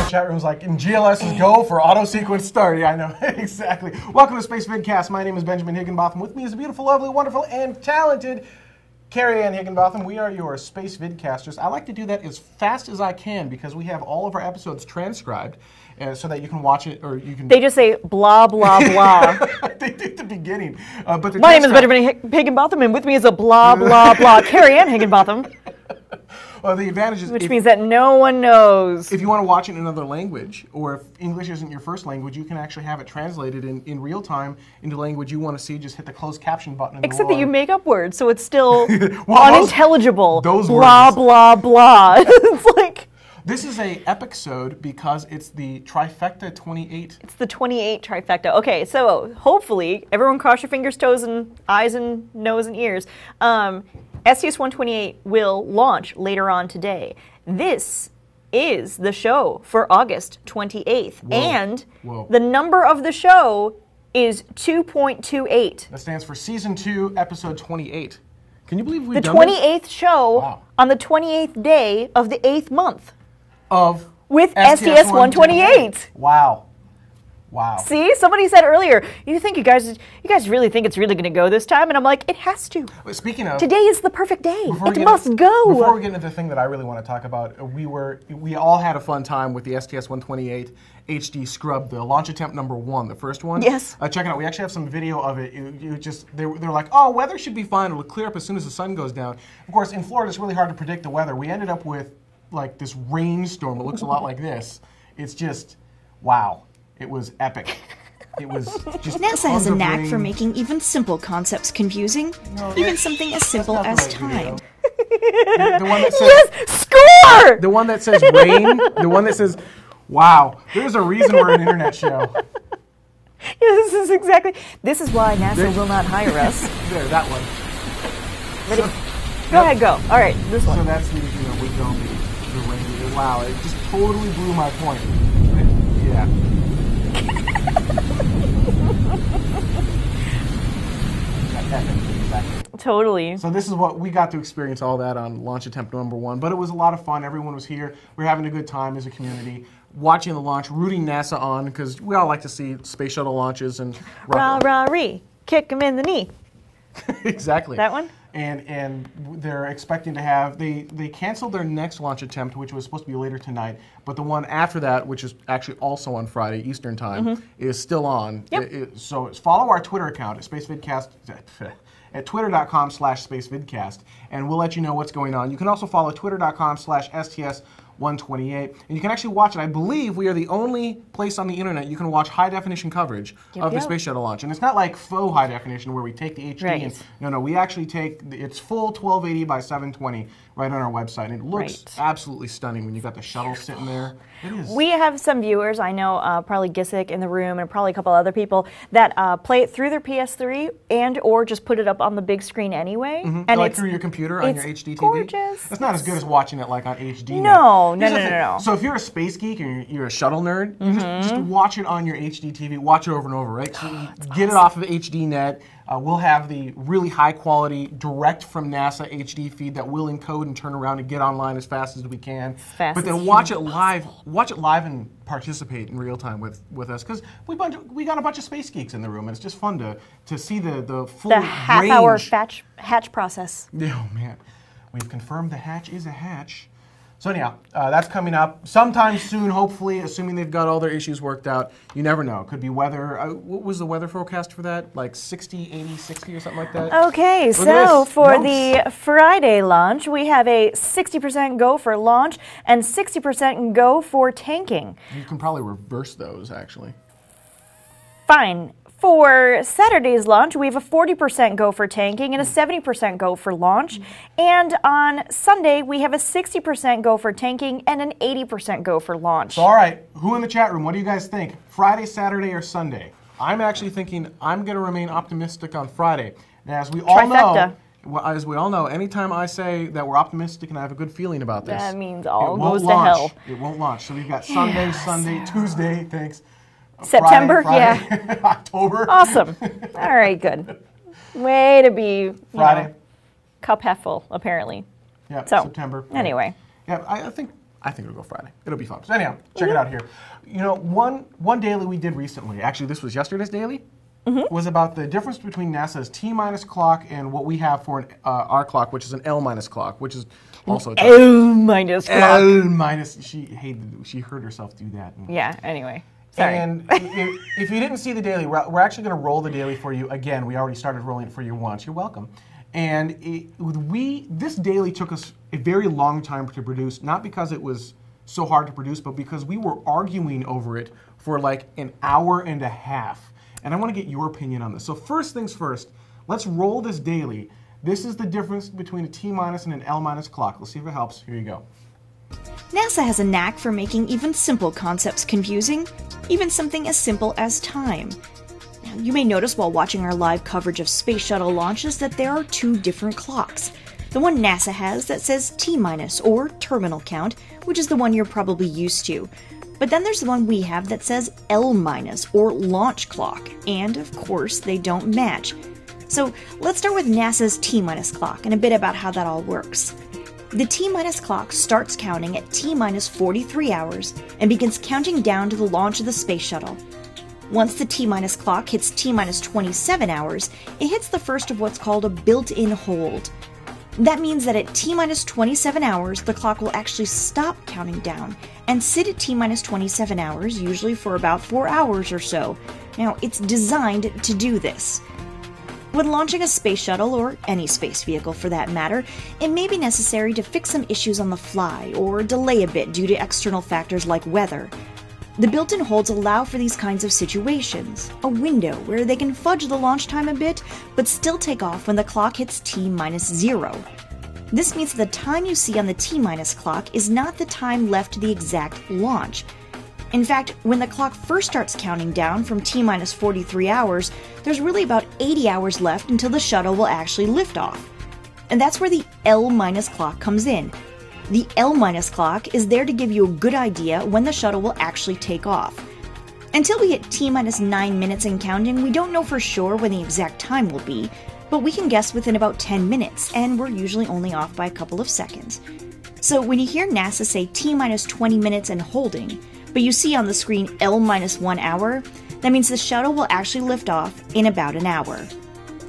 Chat room's like, in GLS is go for auto sequence start. Yeah, I know. Exactly. Welcome to Spacevidcast. My name is Benjamin Higginbotham. With me is the beautiful, lovely, wonderful, and talented Cariann Higginbotham. We are your Spacevidcasters. I like to do that as fast as I can because we have all of our episodes transcribed so that you can watch it or you can... They just say blah, blah, blah. They do at the beginning. But my name is Benjamin Higginbotham, and with me is a blah, blah, blah. Cariann Higginbotham. Well, the advantage is... Which means that no one knows. If you want to watch it in another language, or if English isn't your first language, you can actually have it translated in real time into language you want to see. Just hit the closed caption button. Except that you make up words, so it's still unintelligible. Those blah, words. blah, blah. It's like... This is a episode because it's the trifecta 28. It's the 28 trifecta. Okay, so hopefully, everyone cross your fingers, toes, and eyes, and nose, and ears. STS-128 will launch later on today. This is the show for August 28th. Whoa. And Whoa. The number of the show is 2.28. That stands for Season 2, Episode 28. Can you believe we've the done 28th show Wow. on the 28th day of the 8th month. With STS-128. Wow. Wow. See, somebody said earlier, you guys really think it's really going to go this time? And I'm like, it has to. But speaking of, today is the perfect day. It must go. Before we get into the thing that I really want to talk about, we all had a fun time with the STS-128 HD Scrub, the launch attempt number 1, the first one. Yes. Check it out. We actually have some video of it. They're like, oh, weather should be fine. It'll clear up as soon as the sun goes down. Of course, in Florida, it's really hard to predict the weather. We ended up with like this rainstorm. It looks a lot like this. It's just, wow. It was epic. It was just NASA has a knack for making even simple concepts confusing. Even something as simple as time. The one that says, yes, score! The one that says rain. The one that says, wow. There's a reason we're an internet show. Yeah, this is exactly. This is why NASA will not hire us. There, that one. Ready? Go ahead, go. All right, this one. So that's the with the rain. Wow, it just totally blew my point. Yeah. Totally. So this is what we got to experience all that on launch attempt number 1, but it was a lot of fun. Everyone was here. We were having a good time as a community, watching the launch, rooting NASA on because we all like to see space shuttle launches and rah rah ree, kick him in the knee. Exactly. That one. And they're expecting to have they canceled their next launch attempt, which was supposed to be later tonight, but the one after that, which is actually also on Friday Eastern time, is still on. Yep. So follow our Twitter account at Spacevidcast at twitter.com/Spacevidcast, and we'll let you know what's going on. You can also follow twitter.com/STS-128, and you can actually watch it. I believe we are the only place on the internet you can watch high-definition coverage of the Space Shuttle launch. And it's not like faux high-definition where we take the HD and... No, we actually take... It's full 1280 by 720 right on our website, and it looks absolutely stunning when you've got the shuttle sitting there. It is. We have some viewers, I know probably Gisick in the room and probably a couple other people that play it through their PS3 and or just put it up on the big screen anyway. And like through your computer on your HD TV? Gorgeous. It's not as good as watching it like on HD. No. So if you're a space geek and you're a shuttle nerd, you just watch it on your HD TV, watch it over and over, right? So get it off of HD net. We'll have the really high quality, direct from NASA HD feed that we'll encode and turn around and get online as fast as we can. But then watch it live and participate in real time with us because we got a bunch of space geeks in the room and it's just fun to see the full half-hour hatch process. Oh man, we've confirmed the hatch is a hatch. So anyhow, that's coming up sometime soon, hopefully, assuming they've got all their issues worked out. You never know. Could be weather. What was the weather forecast for that? Like 60, 80, 60 or something like that? Okay, so for the Friday launch, we have a 60% go for launch and 60% go for tanking. You can probably reverse those, actually. Fine. For Saturday's launch, we have a 40% go for tanking and a 70% go for launch. And on Sunday, we have a 60% go for tanking and an 80% go for launch. So, all right, who in the chat room, what do you guys think? Friday, Saturday, or Sunday? I'm actually thinking I'm going to remain optimistic on Friday. Now, as we all know, anytime I say that we're optimistic and I have a good feeling about this, that means all goes to hell. It won't launch. So we've got Sunday, Tuesday, thanks. September, Friday, yeah. October. Awesome. All right, good. Way to be Friday. Cup half full, apparently. Yeah, so, September. Anyway. Yeah, I think it'll go Friday. It'll be fun. So anyhow, check it out here. You know, one daily we did recently, actually this was yesterday's daily, was about the difference between NASA's T- clock and what we have for our clock, which is an L- clock, which is also L- clock. L-. She heard herself do that. Yeah, anyway. Sorry. And if you didn't see the daily, we're actually going to roll the daily for you again. We already started rolling it for you once. You're welcome. And this daily took us a very long time to produce, not because it was so hard to produce, but because we were arguing over it for like an hour and a half. And I want to get your opinion on this. So first things first, let's roll this daily. This is the difference between a T- and an L- clock. Let's see if it helps. Here you go. NASA has a knack for making even simple concepts confusing, even something as simple as time. Now, you may notice while watching our live coverage of space shuttle launches that there are two different clocks. The one NASA has that says T- or terminal count, which is the one you're probably used to. But then there's the one we have that says L- or launch clock, and of course they don't match. So let's start with NASA's T- clock and a bit about how that all works. The T- clock starts counting at T- 43 hours and begins counting down to the launch of the space shuttle. Once the T- clock hits T- 27 hours, it hits the first of what's called a built-in hold. That means that at T- 27 hours, the clock will actually stop counting down and sit at T- 27 hours, usually for about 4 hours or so. Now, it's designed to do this. When launching a space shuttle, or any space vehicle for that matter, it may be necessary to fix some issues on the fly, or delay a bit due to external factors like weather. The built-in holds allow for these kinds of situations, a window where they can fudge the launch time a bit, but still take off when the clock hits T-0. This means that the time you see on the T- clock is not the time left to the exact launch. In fact, when the clock first starts counting down from T- 43 hours, there's really about 80 hours left until the shuttle will actually lift off. And that's where the L- clock comes in. The L- clock is there to give you a good idea when the shuttle will actually take off. Until we hit T- 9 minutes and counting, we don't know for sure when the exact time will be, but we can guess within about 10 minutes, and we're usually only off by a couple of seconds. So when you hear NASA say T- 20 minutes and holding, but you see on the screen L- 1 hour, that means the shuttle will actually lift off in about an hour.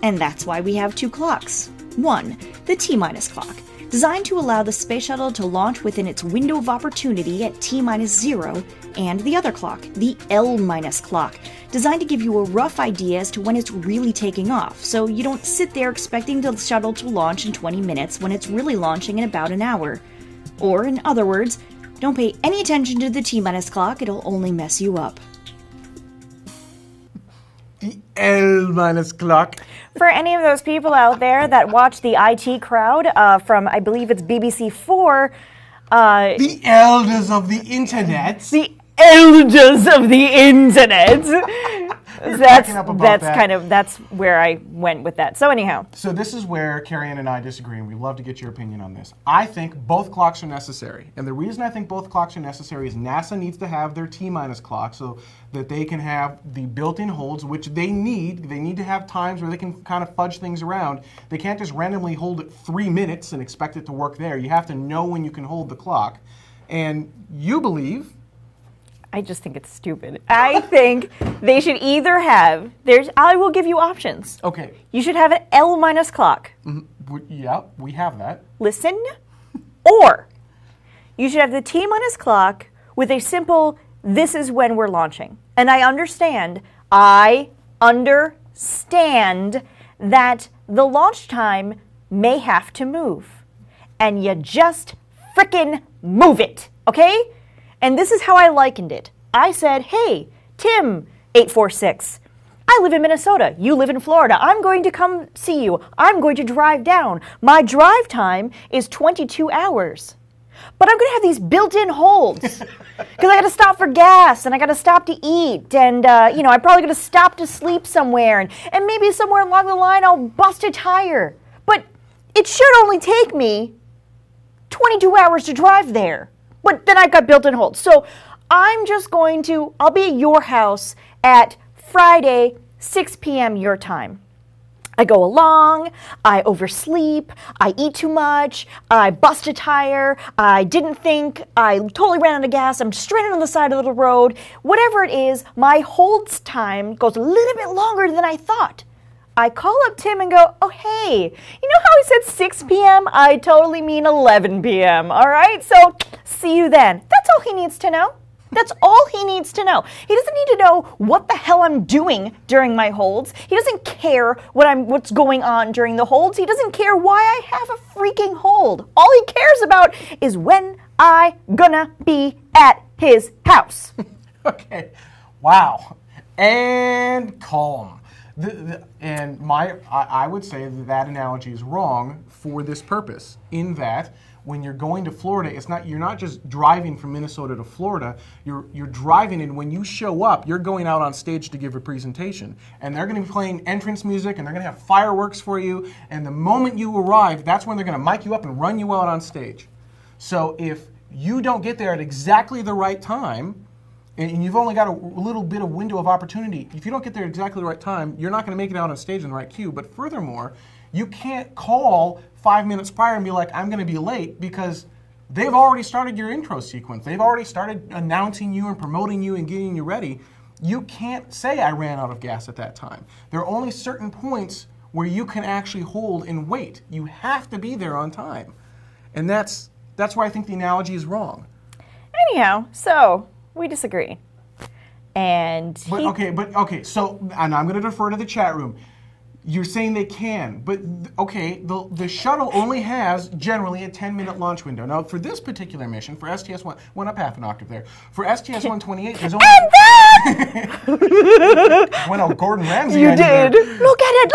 And that's why we have two clocks. One, the T- clock, designed to allow the space shuttle to launch within its window of opportunity at T-0, and the other clock, the L- clock, designed to give you a rough idea as to when it's really taking off, so you don't sit there expecting the shuttle to launch in 20 minutes when it's really launching in about an hour. Or, in other words, don't pay any attention to the T- clock, it'll only mess you up. The L- clock. For any of those people out there that watch the IT crowd from, I believe it's BBC4. The elders of the internet. The elders of the internet. That's where I went with that. So anyhow. So this is where Cariann and I disagree, and we'd love to get your opinion on this. I think both clocks are necessary. And the reason I think both clocks are necessary is NASA needs to have their T- clock so that they can have the built-in holds, which they need. They need to have times where they can kind of fudge things around. They can't just randomly hold it 3 minutes and expect it to work there. You have to know when you can hold the clock. And you believe... I just think it's stupid. I think they should either have, I will give you options. Okay. You should have an L- clock. Yeah, we have that. Listen. Or you should have the T- clock with a simple, this is when we're launching. And I understand that the launch time may have to move. And you just frickin' move it, okay? And this is how I likened it. I said, hey, Tim, 846, I live in Minnesota. You live in Florida. I'm going to come see you. I'm going to drive down. My drive time is 22 hours. But I'm going to have these built-in holds because I got to stop for gas and I got to stop to eat and, I'm probably going to stop to sleep somewhere and maybe somewhere along the line I'll bust a tire. But it should only take me 22 hours to drive there. But then I've got built-in holds. So I'll be at your house at Friday, 6 p.m. your time. I go along, I oversleep, I eat too much, I bust a tire, I didn't think, I totally ran out of gas, I'm stranded on the side of the road. Whatever it is, my holds time goes a little bit longer than I thought. I call up Tim and go, oh, hey, you know how he said 6 p.m.? I totally mean 11 p.m., all right? So see you then. That's all he needs to know. That's all he needs to know. He doesn't need to know what the hell I'm doing during my holds. He doesn't care what's going on during the holds. He doesn't care why I have a freaking hold. All he cares about is when I gonna be at his house. Okay. Wow. And calm. I would say that analogy is wrong for this purpose, in that when you're going to Florida, you're not just driving from Minnesota to Florida, you're driving, and when you show up, you're going out on stage to give a presentation. And they're going to be playing entrance music, and they're going to have fireworks for you, and the moment you arrive, that's when they're going to mic you up and run you out on stage. So if you don't get there at exactly the right time, and you've only got a little bit of window of opportunity, if you don't get there at exactly the right time, you're not going to make it out on stage in the right cue. But furthermore, you can't call 5 minutes prior and be like, I'm going to be late, because they've already started your intro sequence. They've already started announcing you and promoting you and getting you ready. You can't say I ran out of gas at that time. There are only certain points where you can actually hold and wait. You have to be there on time. And that's why I think the analogy is wrong. Anyhow, so we disagree. And so and I'm going to defer to the chat room. You're saying they can, but the shuttle only has generally a 10-minute launch window. Now, for this particular mission, for STS-1, went up half an octave there. For STS-128, there's only... Went out Gordon Ramsay. You did. Look at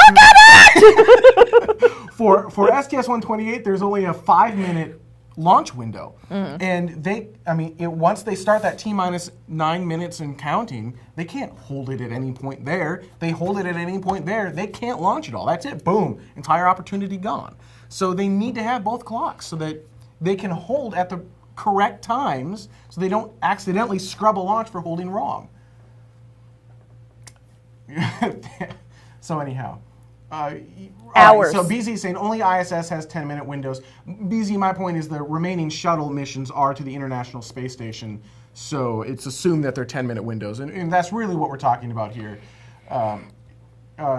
it! For STS-128, there's only a 5-minute launch window. Mm-hmm. And once they start that T-minus 9 minutes and counting, they can't hold it at any point there. They hold it at any point there, they can't launch it all. That's it. Boom. Entire opportunity gone. So they need to have both clocks so that they can hold at the correct times so they don't accidentally scrub a launch for holding wrong. So anyhow. Hours. Right, so BZ is saying only ISS has 10-minute windows. BZ, my point is the remaining shuttle missions are to the International Space Station, so it's assumed that they're 10-minute windows, and that's really what we're talking about here.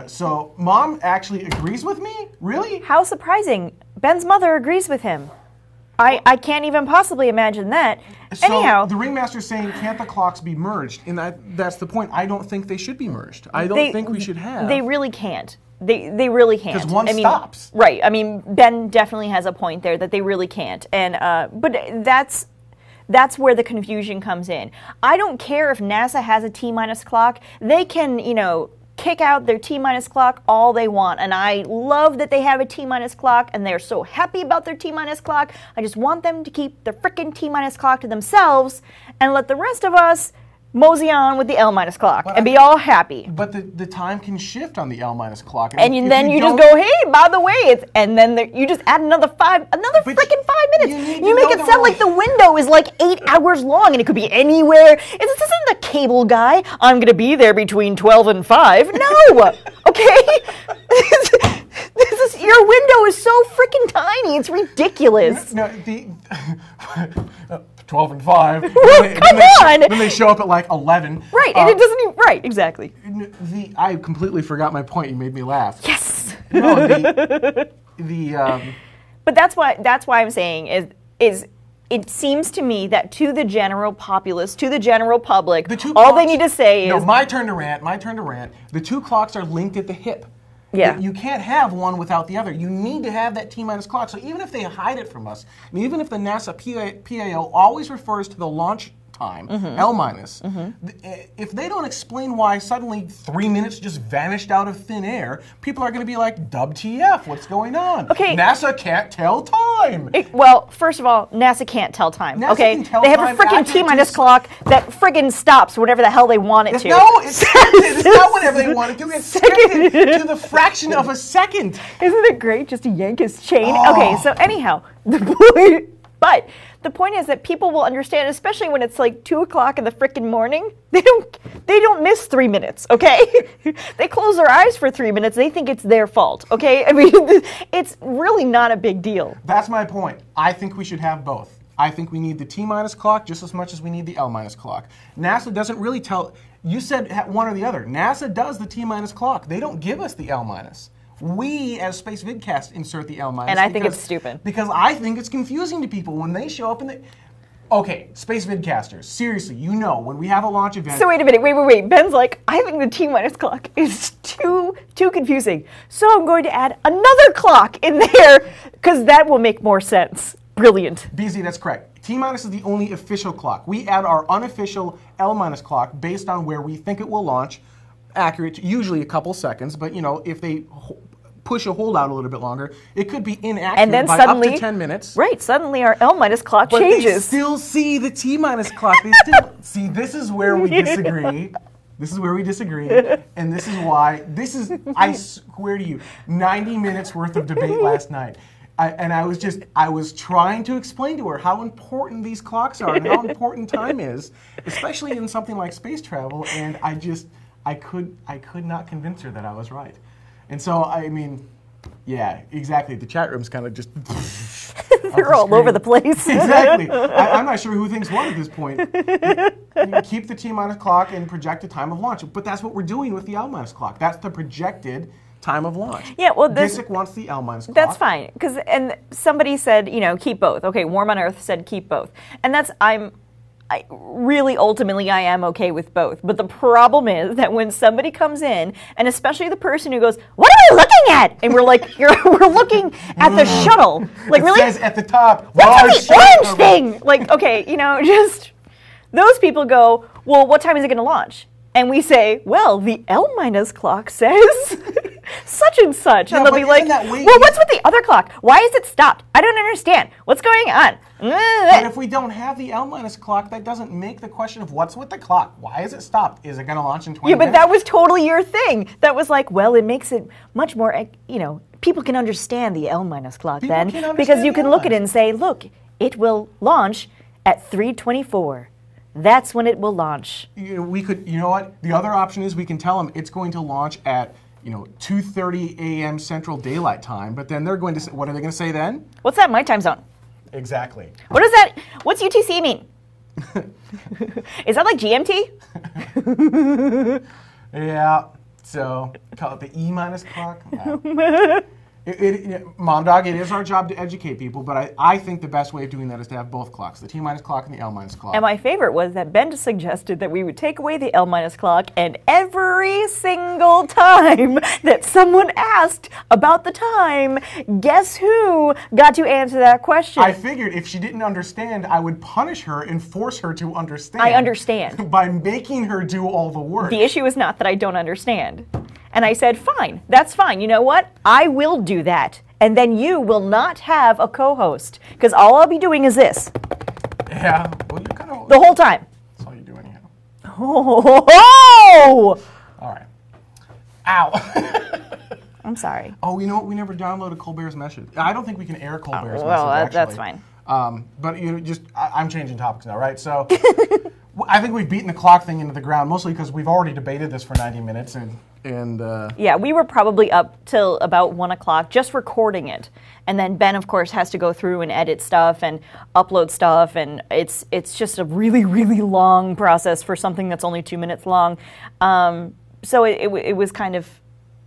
So Mom actually agrees with me? Really? How surprising. Ben's mother agrees with him. I can't even possibly imagine that. So anyhow, the Ringmaster's saying, can't the clocks be merged? And that's the point. I don't think they should be merged. I don't think we should have. They really can't. They really can't. Because one stops. Right. I mean, Ben definitely has a point there that they really can't. And but that's where the confusion comes in. I don't care if NASA has a T-minus clock. They can, kick out their T-minus clock all they want. And I love that they have a T-minus clock, and they're so happy about their T-minus clock. I just want them to keep their frickin' T-minus clock to themselves and let the rest of us mosey on with the L-minus clock and be all happy. But the time can shift on the L-minus clock. And then you just go, hey, by the way, and then you just add another freaking 5 minutes. You make it sound like the window is like 8 hours long, and it could be anywhere. This isn't the cable guy. I'm going to be there between 12 and 5. No, okay? Your window is so freaking tiny. It's ridiculous. No, 12 and 5. Come on! Then they show up at like 11. Right, and it doesn't even... Right, exactly. I completely forgot my point. You made me laugh. Yes! No, But that's why I'm saying is it seems to me that to the general populace, to the general public, all they need to say is... No, my turn to rant. The two clocks are linked at the hip. Yeah. You can't have one without the other. You need to have that T-minus clock. So even if they hide it from us, even if the NASA PAO always refers to the launch time, L minus. If they don't explain why suddenly 3 minutes just vanished out of thin air, people are going to be like, WTF, what's going on? Okay. NASA can't tell time. Well, first of all, NASA can't tell time. NASA Okay, can tell they have time a freaking accurately. T-minus clock that friggin' stops whenever the hell they want it to. No, it's scripted. It's not whatever they want to do. It's scripted to the fraction of a second. Isn't it great just to yank his chain? Oh. Okay, so anyhow, the point is that people will understand, especially when it's like 2 o'clock in the frickin' morning. They don't miss 3 minutes, okay? They close their eyes for 3 minutes. They think it's their fault, okay? I mean, it's really not a big deal. That's my point. I think we should have both. I think we need the T-minus clock just as much as we need the L-minus clock. NASA doesn't really tell. You said one or the other. NASA does the T-minus clock. They don't give us the L-minus. We, as Spacevidcast, insert the L-minus. And I think it's stupid. Because I think it's confusing to people when they show up in the... Okay, Spacevidcasters, seriously, you know, when we have a launch event... So wait a minute, wait. Ben's like, I think the T-minus clock is too confusing. So I'm going to add another clock in there, because that will make more sense. Brilliant. BZ, that's correct. T-minus is the only official clock. We add our unofficial L-minus clock based on where we think it will launch, accurate, usually a couple seconds, but you know, if they push a hold out a little bit longer, it could be inaccurate And then by suddenly, up to 10 minutes. Right, suddenly our L-minus clock But changes. they still see the T-minus clock. They still see, this is where we disagree. This is where we disagree, and this is why, I swear to you, 90 minutes worth of debate last night. I was trying to explain to her how important these clocks are and how important time is, especially in something like space travel, and I could not convince her that I was right. And so, I mean, yeah, exactly. The chat room's kind of just... They're all over the place. Exactly. I'm not sure who thinks what at this point. You keep the T-minus clock and project the time of launch. But that's what we're doing with the L-minus clock. That's the projected time of launch. Yeah, well, Disick wants the L-minus clock. That's fine, and somebody said, you know, keep both. Okay, Warm on Earth said keep both. And ultimately I am okay with both. But the problem is that when somebody comes in, and especially the person who goes, what are we looking at? And we're like, we're looking at the shuttle. Like, really? It says at the top, what's the orange thing? Like, okay, you know, just, those people go, well, what time is it going to launch? And we say, well, the L-minus clock says such and such. Yeah, and they'll be like, well, what's with the other clock? Why is it stopped? I don't understand. What's going on? But if we don't have the L-minus clock, that doesn't make the question of what's with the clock. Why is it stopped? Is it going to launch in 20 minutes? Yeah, but that was totally your thing. That was like, well, it makes it much more, you know, people can understand the L-minus clock then. Because you can look at it and say, look, it will launch at 3:24. That's when it will launch. You know what? The other option is we can tell them it's going to launch at, 2:30 a.m. Central Daylight Time, but then they're going to say, what are they going to say then? What's that, my time zone? Exactly. What is that? What's UTC mean? Is that like GMT? Yeah, so call it the E-minus clock. No. Mom Dog, it is our job to educate people, but I think the best way of doing that is to have both clocks, the T-minus clock and the L-minus clock. And my favorite was that Ben suggested that we would take away the L-minus clock, and every single time that someone asked about the time, guess who got to answer that question? I figured if she didn't understand, I would punish her and force her to understand. I understand. By making her do all the work. The issue is not that I don't understand. And I said, fine, that's fine. You know what? I will do that. And then you will not have a co-host. Because all I'll be doing is this. Yeah. Well, you kind of... The whole time. That's all you do anyhow. Oh! All right. Ow. I'm sorry. Oh, you know what? We never downloaded Colbert's message. I don't think we can air Colbert's well, message, that's fine. But I'm changing topics now, right? So I think we've beaten the clock thing into the ground, mostly because we've already debated this for 90 minutes. Yeah, we were probably up till about 1 o'clock just recording it. And then Ben, of course, has to go through and edit stuff and upload stuff. And it's just a really, really long process for something that's only 2 minutes long. So it was kind of...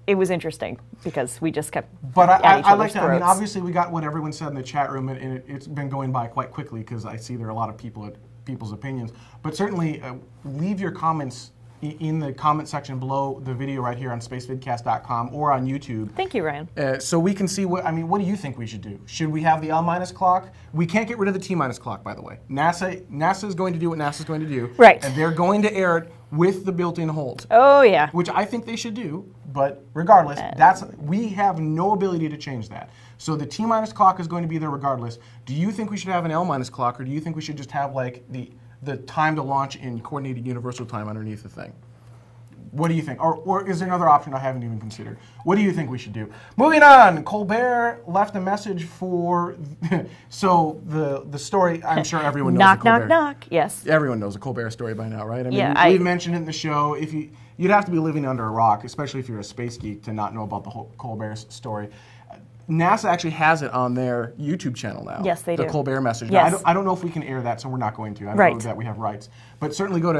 It was interesting because we just kept. But I like that. I mean, obviously, we got what everyone said in the chat room, and it's been going by quite quickly because I see there are a lot of people's opinions. But certainly, leave your comments in the comment section below the video right here on spacevidcast.com or on YouTube. Thank you, Ryan. So we can see what do you think we should do? Should we have the L- clock? We can't get rid of the T- clock, by the way. NASA is going to do what NASA's going to do. Right. And they're going to air it with the built-in hold. Oh, yeah. Which I think they should do, but regardless, we have no ability to change that. So the T- clock is going to be there regardless. Do you think we should have an L- clock, or do you think we should just have like the time to launch in coordinated universal time underneath the thing? What do you think? Or is there another option I haven't even considered? What do you think we should do? Moving on, Colbert left a message for, so the story, I'm sure everyone knows. Knock, knock, knock, yes. Everyone knows the Colbert story by now, right? I mean, yeah, we've mentioned it in the show. You'd have to be living under a rock, especially if you're a space geek, to not know about the whole Colbert story. NASA actually has it on their YouTube channel now. Yes, they do. The Colbert message. Yes. Now, I don't know if we can air that, so we're not going to. I don't know that we have rights. But certainly go to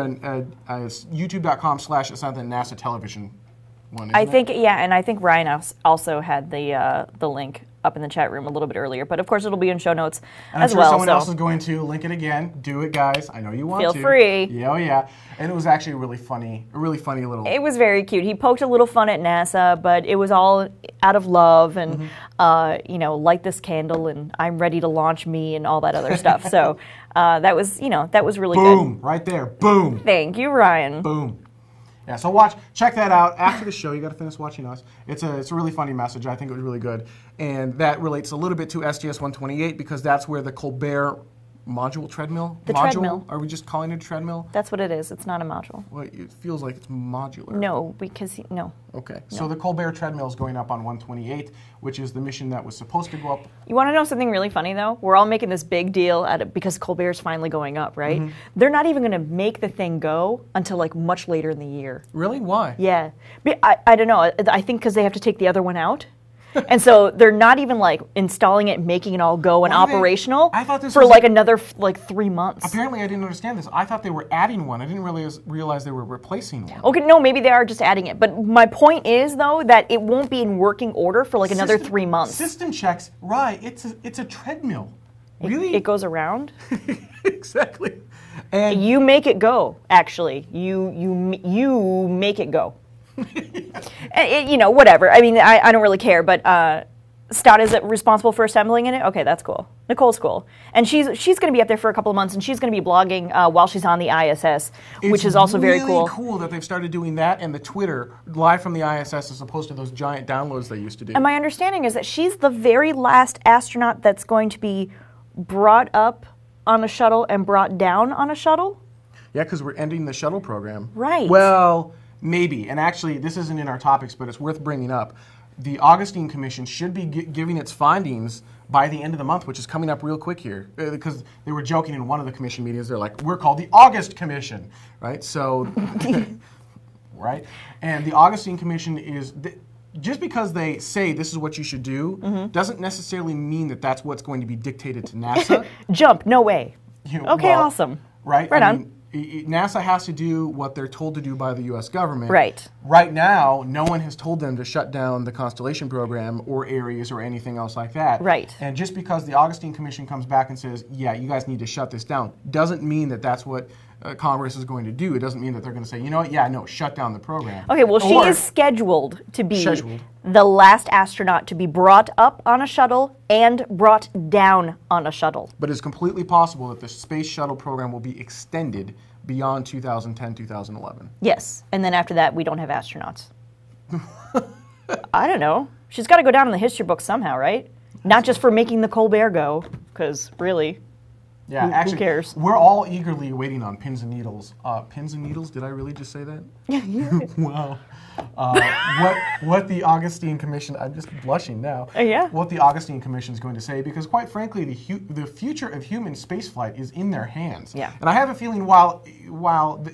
youtube.com/NASA Television one. I think, and I think Ryan also had the link up in the chat room a little bit earlier. But of course, it'll be in show notes and as I'm sure well. Someone else is going to link it again. Do it, guys. I know you want to. Feel free. Yeah, yeah. And it was actually a really funny little. It was very cute. He poked a little fun at NASA, but it was all out of love and, light this candle and I'm ready to launch me and all that other stuff. So that was really good. Boom, right there. Boom. Thank you, Ryan. Boom. Yeah, so check that out after the show. You got to finish watching us. It's a really funny message. I think it was really good, and that relates a little bit to STS-128 because that's where the Colbert treadmill. Treadmill. Are we just calling it a treadmill? That's what it is. It's not a module. Well, it feels like it's modular. No, because no. Okay, so the Colbert treadmill is going up on 128, which is the mission that was supposed to go up. You want to know something really funny, though? We're all making this big deal out of because Colbert's finally going up, right? Mm-hmm. They're not even going to make the thing go until like much later in the year. Really? Why? Yeah. I don't know. I think because they have to take the other one out. And so they're not even like installing it, making it all go and operational for like another 3 months. Apparently, I didn't understand this. I thought they were adding one. I didn't realize they were replacing one. Okay, no, maybe they are just adding it. But my point is, though, that it won't be in working order for like another 3 months. System checks, right? It's a treadmill. Really? It goes around. Exactly. And you make it go. Actually, you make it go. Whatever. I mean, I don't really care, but Stott is responsible for assembling in it. Okay, that's cool. Nicole's cool, and she's going to be up there for a couple of months, and she's going to be blogging while she's on the ISS, which is also very cool. It's really cool that they've started doing that, and the Twitter live from the ISS as opposed to those giant downloads they used to do. And my understanding is that she's the very last astronaut that's going to be brought up on a shuttle and brought down on a shuttle. Yeah, because we're ending the shuttle program. Right. Well. Maybe, and actually this isn't in our topics, but it's worth bringing up. The Augustine Commission should be giving its findings by the end of the month, which is coming up real quick here, because they were joking in one of the commission meetings. They're like, we're called the August Commission, right? So, right? And the Augustine Commission is, just because they say this is what you should do, doesn't necessarily mean that that's what's going to be dictated to NASA. Jump, no way. Okay, awesome. Right? Right on. NASA has to do what they're told to do by the U.S. government. Right. Right now, no one has told them to shut down the Constellation program or Ares or anything else like that. Right. And just because the Augustine Commission comes back and says, yeah, you guys need to shut this down, doesn't mean that that's what Congress is going to do. It doesn't mean that they're going to say, you know what, yeah, no, shut down the program. Okay, well, she is scheduled to be the last astronaut to be brought up on a shuttle and brought down on a shuttle. But it's completely possible that the space shuttle program will be extended beyond 2010, 2011. Yes, and then after that, we don't have astronauts. I don't know. She's got to go down in the history book somehow, right? Not just for making the Colbert go, because really... Yeah, actually, who cares? We're all eagerly waiting on pins and needles. Pins and needles? Did I really just say that? Wow. What the Augustine Commission? I'm just blushing now. Yeah. What the Augustine Commission is going to say, because quite frankly, the future of human spaceflight is in their hands. Yeah. And I have a feeling while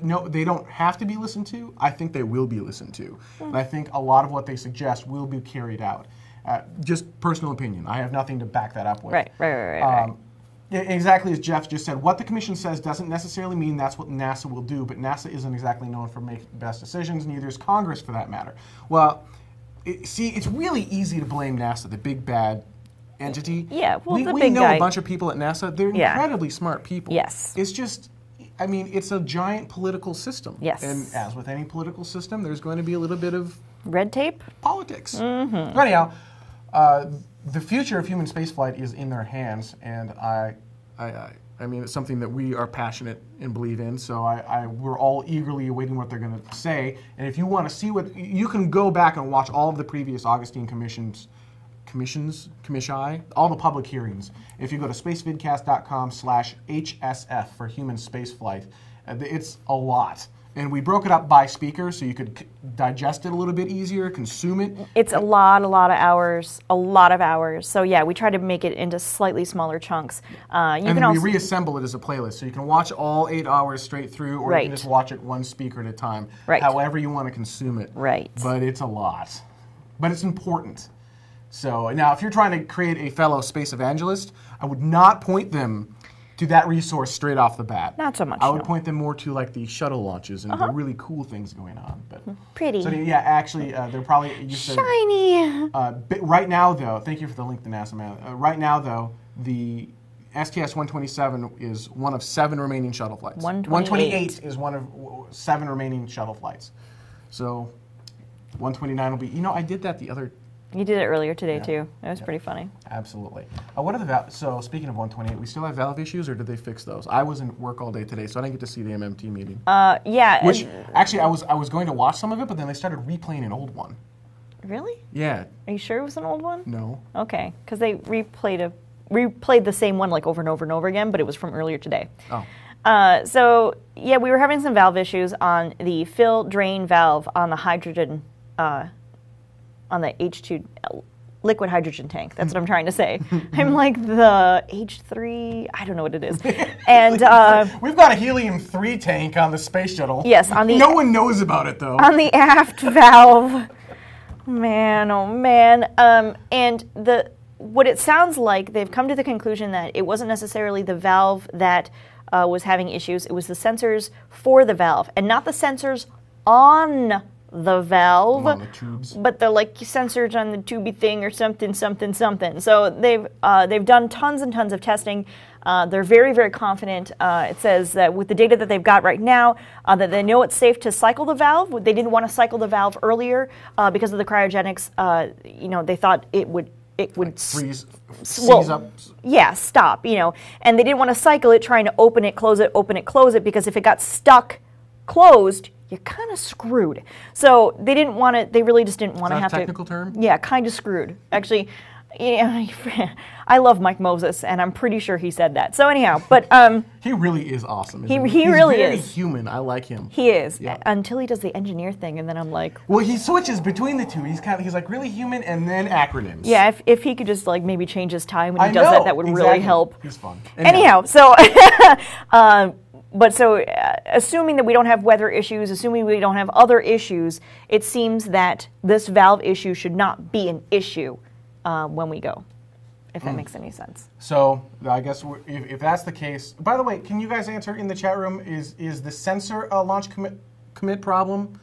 no, they don't have to be listened to, I think they will be listened to, and I think a lot of what they suggest will be carried out. Just personal opinion. I have nothing to back that up with. Right. Exactly as Jeff just said, what the commission says doesn't necessarily mean that's what NASA will do, but NASA isn't exactly known for making best decisions, neither is Congress for that matter. Well, it's really easy to blame NASA, the big bad entity. Yeah, well, we the big know guy. A bunch of people at NASA, they're incredibly smart people. Yes. It's just, I mean, it's a giant political system. Yes. And as with any political system, there's going to be a little bit of red tape? Politics. Mm-hmm. So anyhow, the future of human spaceflight is in their hands, and I mean, it's something that we are passionate and believe in, so we're all eagerly awaiting what they're going to say. And if you want to see what, you can go back and watch all of the previous Augustine commissions, all the public hearings. If you go to spacevidcast.com/HSF for human spaceflight, it's a lot. And we broke it up by speaker so you could digest it a little bit easier, consume it. It's a lot of hours, So yeah, we try to make it into slightly smaller chunks. We reassemble it as a playlist, so you can watch all 8 hours straight through, or you can just watch it one speaker at a time, however you want to consume it. Right. But it's a lot. But it's important. So now, if you're trying to create a fellow space evangelist, I would not point them to that resource straight off the bat. Not so much. I would point them more to like the shuttle launches and the really cool things going on. But pretty. So yeah, actually, they're probably shiny. Right now, though, thank you for the link to NASA, man. Right now, though, the STS-127 is one of 7 remaining shuttle flights. 128 is one of 7 remaining shuttle flights. So 129 will be. You know, I did that the other. You did it earlier today, too. It was pretty funny. Absolutely. What are the valve? So speaking of 128, we still have valve issues, or did they fix those? I was in work all day today, so I didn't get to see the MMT meeting. Yeah. Which, actually, I was going to watch some of it, but then they started replaying an old one. Really? Yeah. Are you sure it was an old one? No. Okay, because they replayed the same one like over and over and over again, but it was from earlier today. Oh. So, yeah, we were having some valve issues on the fill-drain valve on the hydrogen on the H2 liquid hydrogen tank. That's what I'm trying to say. I'm like the H3, I don't know what it is. And we've got a helium-3 tank on the space shuttle. Yes, on the no one knows about it though. On the aft valve. Man, oh man. And what it sounds like, they've come to the conclusion that it wasn't necessarily the valve that was having issues. It was the sensors for the valve, and not the sensors on the valve, on the tubes, but they're like sensors on the tubey thing or something. So they've done tons and tons of testing. They're very, very confident. It says that with the data that they've got right now, that they know it's safe to cycle the valve. They didn't want to cycle the valve earlier because of the cryogenics. They thought it would like freeze, well, up. Yeah, stop. And they didn't want to cycle it, trying to open it, close it, because if it got stuck closed, you're kind of screwed. So they didn't want to. They really just didn't want to have to. Is that a technical term? Yeah, kind of screwed. Actually, I love Mike Moses, and I'm pretty sure he said that. So anyhow, but he really is awesome. He's really very human. I like him. He is, yeah. Until he does the engineer thing, and then I'm like, well, he switches between the two. He's like really human, and then acronyms. Yeah, if he could just like maybe change his time when he does that would really help. He's fun. Anyhow, so. But so, assuming that we don't have weather issues, assuming we don't have other issues, it seems that this valve issue should not be an issue when we go, if that makes any sense. So, I guess if that's the case, by the way, can you guys answer in the chat room, is the sensor a launch commit problem?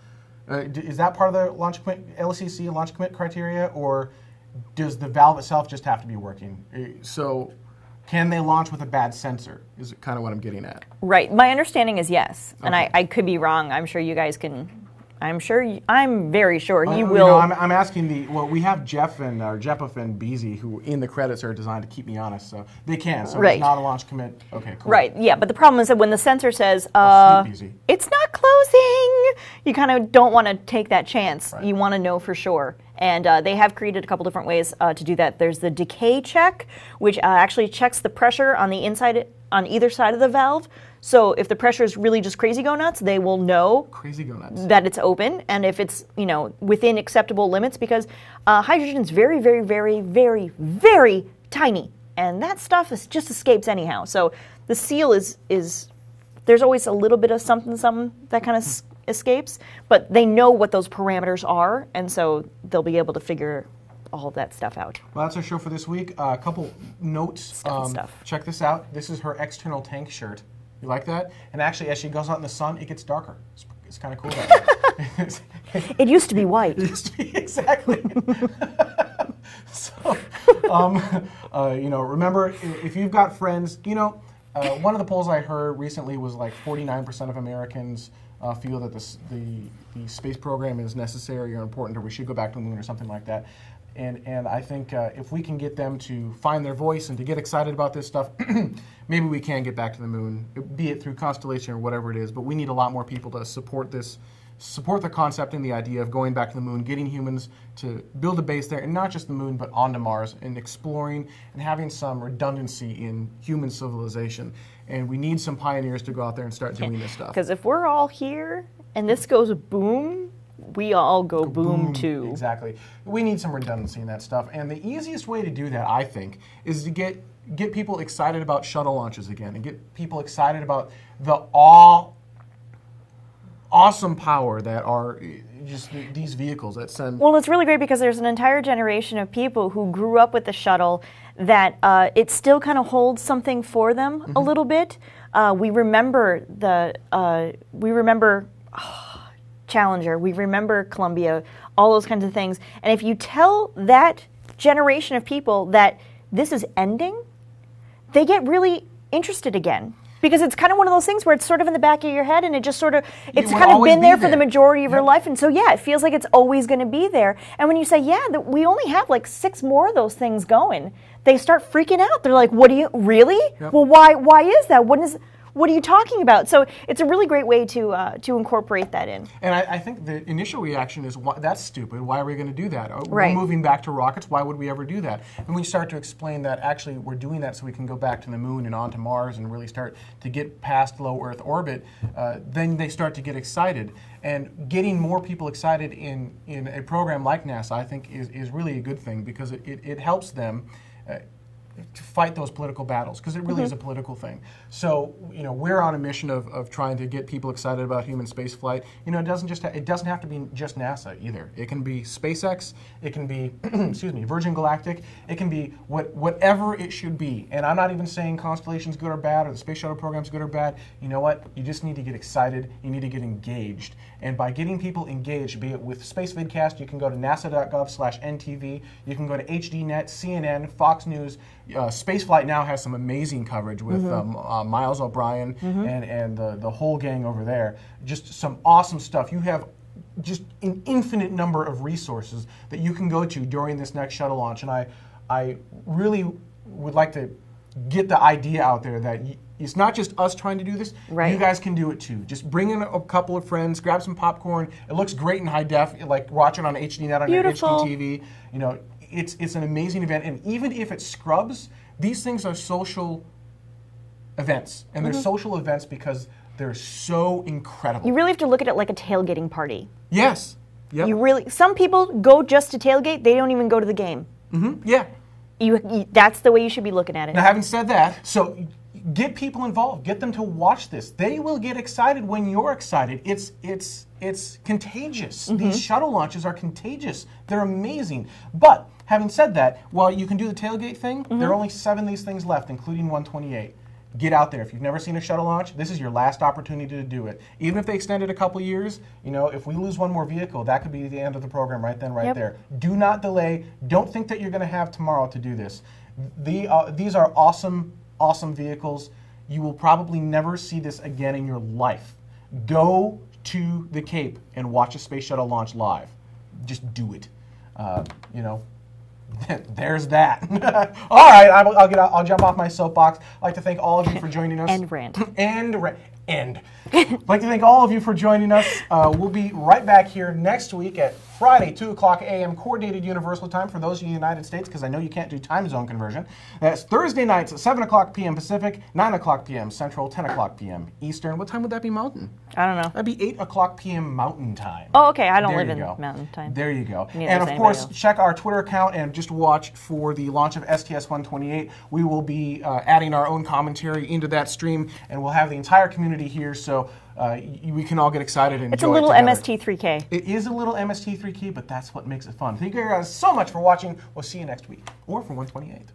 Is that part of the launch commit, LCC launch commit criteria, or does the valve itself just have to be working? So, can they launch with a bad sensor, is kind of what I'm getting at. Right. My understanding is yes. Okay. And I could be wrong. I'm sure you guys can. I'm very sure you will. You know, I'm asking we have Jeff and Beezy, who in the credits are designed to keep me honest, so they can. So right. It's not a launch commit. Okay, cool. Right, yeah, but the problem is that when the sensor says, it's not closing, you kind of don't want to take that chance. Right. You want to know for sure. And they have created a couple different ways to do that. There's the decay check, which actually checks the pressure on the inside, on either side of the valve. So if the pressure is really just crazy go nuts, they will know that it's open, and if it's within acceptable limits, because hydrogen is very, very, very, very, very tiny, and that stuff just escapes anyhow. So the seal is there's always a little bit of something that kind of escapes, but they know what those parameters are, and so they'll be able to figure all of that stuff out. Well, that's our show for this week. A couple notes. Check this out. This is her external tank shirt. You like that? And actually, as she goes out in the sun, it gets darker. It's kind of cool. It used to be white. It used to be, exactly. So, remember, if you've got friends, One of the polls I heard recently was like 49% of Americans feel that the space program is necessary or important, or we should go back to the moon or something like that. And I think if we can get them to find their voice and to get excited about this stuff, maybe we can get back to the moon, be it through constellation or whatever it is. But we need a lot more people to support this, support the concept and the idea of going back to the moon, getting humans to build a base there, and not just the moon, but onto Mars, and exploring and having some redundancy in human civilization. And we need some pioneers to go out there and start doing this stuff. Because if we're all here and this goes boom, we all go boom too. Exactly. We need some redundancy in that stuff. And the easiest way to do that, I think, is to get people excited about shuttle launches again, and get people excited about the awesome power that are just these vehicles that send. Well, it's really great because there's an entire generation of people who grew up with the shuttle that it still kind of holds something for them a little bit. We remember Challenger, we remember Columbia, all those kinds of things. And if you tell that generation of people that this is ending, they get really interested again. Because it's kind of one of those things where it's sort of in the back of your head, and it just sort of, it's kind of been there for the majority of your life. And so, yeah, it feels like it's always going to be there. And when you say, yeah, we only have like 6 more of those things going, they start freaking out. They're like, what do you, really? Yep. Well, why is that? What are you talking about? So it's a really great way to incorporate that in. And I think the initial reaction is, that's stupid. Why are we going to do that? Right. We're moving back to rockets. Why would we ever do that? And when you start to explain that actually we're doing that so we can go back to the moon and onto Mars and really start to get past low Earth orbit, then they start to get excited. And getting more people excited in a program like NASA, I think, is really a good thing, because it helps them to fight those political battles, because it really is a political thing. So, we're on a mission of trying to get people excited about human space flight. It doesn't have to be just NASA either. It can be SpaceX, it can be Virgin Galactic, it can be whatever it should be. And I'm not even saying Constellation's good or bad, or the space shuttle program's good or bad. You know what? You just need to get excited, you need to get engaged. And by getting people engaged, be it with Spacevidcast, you can go to nasa.gov/NTV, you can go to HDNet, CNN, Fox News. Spaceflight now has some amazing coverage with Miles O'Brien and the whole gang over there. Just some awesome stuff. You have just an infinite number of resources that you can go to during this next shuttle launch. And I really would like to get the idea out there that it's not just us trying to do this. Right. You guys can do it too. Just bring in a couple of friends, grab some popcorn. It looks great in high def, like watching on HDNet on your HD TV. It's an amazing event, and even if it scrubs, these things are social events, and they're social events because they're so incredible. You really have to look at it like a tailgating party. Yes. Yep. Some people go just to tailgate; they don't even go to the game. Yeah. That's the way you should be looking at it. Now, having said that, so get people involved. Get them to watch this. They will get excited when you're excited. It's contagious. These shuttle launches are contagious. They're amazing. But having said that, while you can do the tailgate thing, there are only 7 of these things left, including 128. Get out there. If you've never seen a shuttle launch, this is your last opportunity to do it. Even if they extend it a couple years, if we lose one more vehicle, that could be the end of the program right then, right there. Do not delay. Don't think that you're going to have tomorrow to do this. These are awesome, awesome vehicles. You will probably never see this again in your life. Go to the Cape and watch a space shuttle launch live. Just do it. There's that. All right, I'll jump off my soapbox. I'd like to thank all of you for joining us. And rant. I'd like to thank all of you for joining us. We'll be right back here next week at Friday, 2 o'clock a.m. Coordinated Universal Time for those in the United States, because I know you can't do time zone conversion. That's Thursday nights at 7 o'clock p.m. Pacific, 9 o'clock p.m. Central, 10 o'clock p.m. Eastern. What time would that be Mountain? I don't know. That'd be 8 o'clock p.m. Mountain Time. Oh, okay. I don't live in Mountain Time. There you go. Neither And does of course, anybody else. check our Twitter account and just watch for the launch of STS-128. We will be adding our own commentary into that stream, and we'll have the entire community here, so we can all get excited and It's a enjoy little it together. MST3K. It is a little MST3K, but that's what makes it fun. Thank you guys so much for watching. We'll see you next week, or for 128.